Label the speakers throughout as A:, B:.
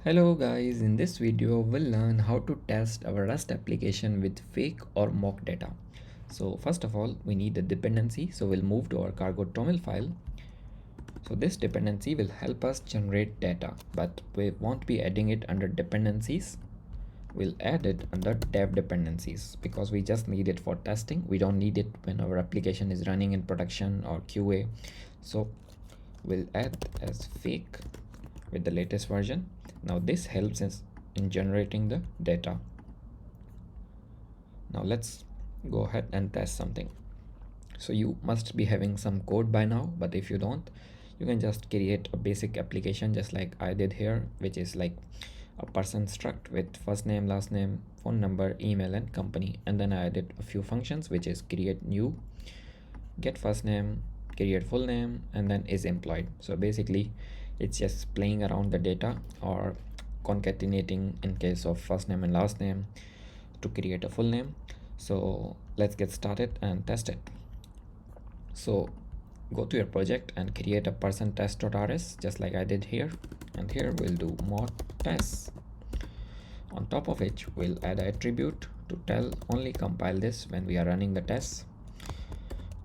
A: Hello guys, in this video we'll learn how to test our Rust application with fake or mock data. So first of all we need a dependency, so we'll move to our cargo toml file. So this dependency will help us generate data, but we won't be adding it under dependencies. We'll add it under dev dependencies because we just need it for testing. We don't need it when our application is running in production or QA. So we'll add as fake with the latest version. Now this helps us in generating the data. Now let's go ahead and test something. So you must be having some code by now, but if you don't, you can just create a basic application just like I did here, which is like a person struct with first name, last name, phone number, email and company, and then I added a few functions, which is create new, get first name, create full name, and then is employed. So basically it's just playing around the data or concatenating in case of first name and last name to create a full name. So let's get started and test it. So go to your project and create a person test.rs just like I did here, and here we'll do mod tests. On top of which we'll add an attribute to tell only compile this when we are running the tests,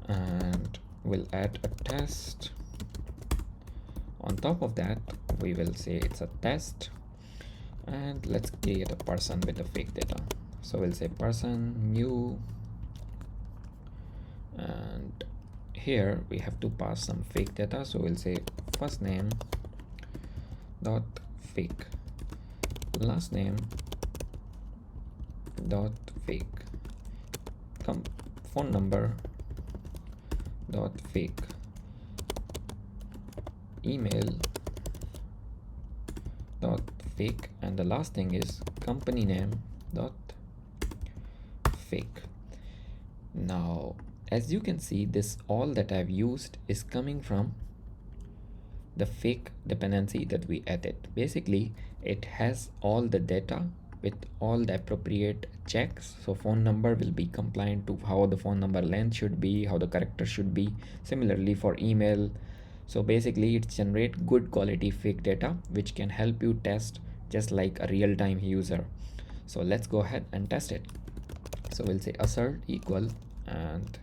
A: and we'll add a test. On top of that we will say it's a test, and let's create a person with the fake data. So we'll say person new, and here we have to pass some fake data. So we'll say first name dot fake, last name dot fake, phone number dot fake, email dot fake, and the last thing is company name dot fake. Now as you can see, this all that I've used is coming from the fake dependency that we added. Basically it has all the data with all the appropriate checks. So phone number will be compliant to how the phone number length should be, how the character should be. Similarly for email. So basically it generates good quality fake data which can help you test just like a real-time user. So let's go ahead and test it. So we'll say assert equal, and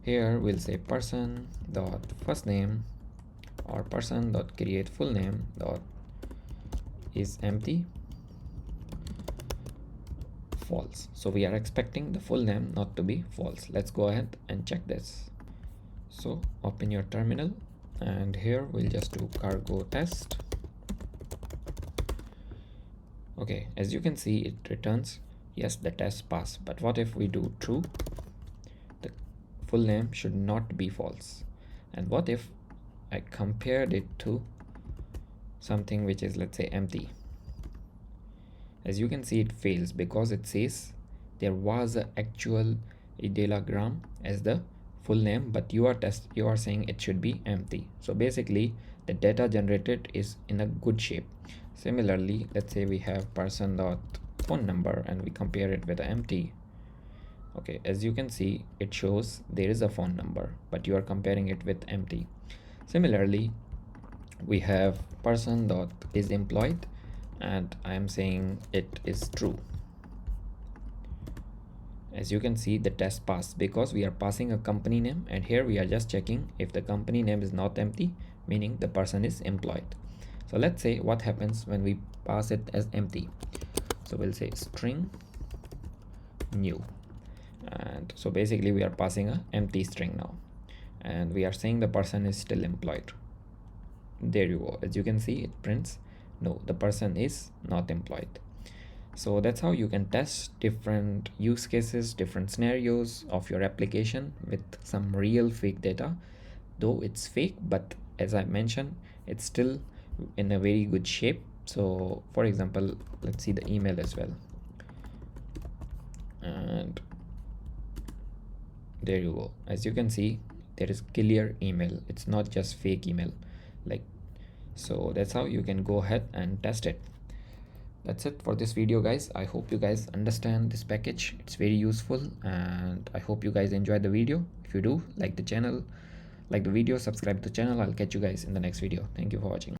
A: here we'll say person dot first name or person dot create full name dot is empty false. So we are expecting the full name not to be false. Let's go ahead and check this. So open your terminal, and here we'll just do cargo test. Okay, as you can see, it returns yes, the test passed. But what if we do true? The full name should not be false. And what if I compared it to something which is, let's say, empty? As you can see, it fails because it says there was an actual ideogram as the full name, but you are saying it should be empty. So basically the data generated is in a good shape. Similarly, let's say we have person dot phone number and we compare it with empty. Okay, as you can see, it shows there is a phone number, but you are comparing it with empty. Similarly, we have person dot is employed, and I am saying it is true. As you can see, the test passed because we are passing a company name, and here we are just checking if the company name is not empty, meaning the person is employed. So let's say what happens when we pass it as empty. So we'll say string new, and so basically we are passing a empty string now, and we are saying the person is still employed. There you go. As you can see, it prints no, the person is not employed. So that's how you can test different use cases, different scenarios of your application with some real fake data. Though it's fake, but as I mentioned, it's still in a very good shape. So for example, let's see the email as well, and there you go. As you can see, there is clear email. It's not just fake email. Like, so that's how you can go ahead and test it. That's it for this video, guys. I hope you guys understand this package. It's very useful, and I hope you guys enjoyed the video. If you do, like the channel, like the video, subscribe to the channel. I'll catch you guys in the next video. Thank you for watching.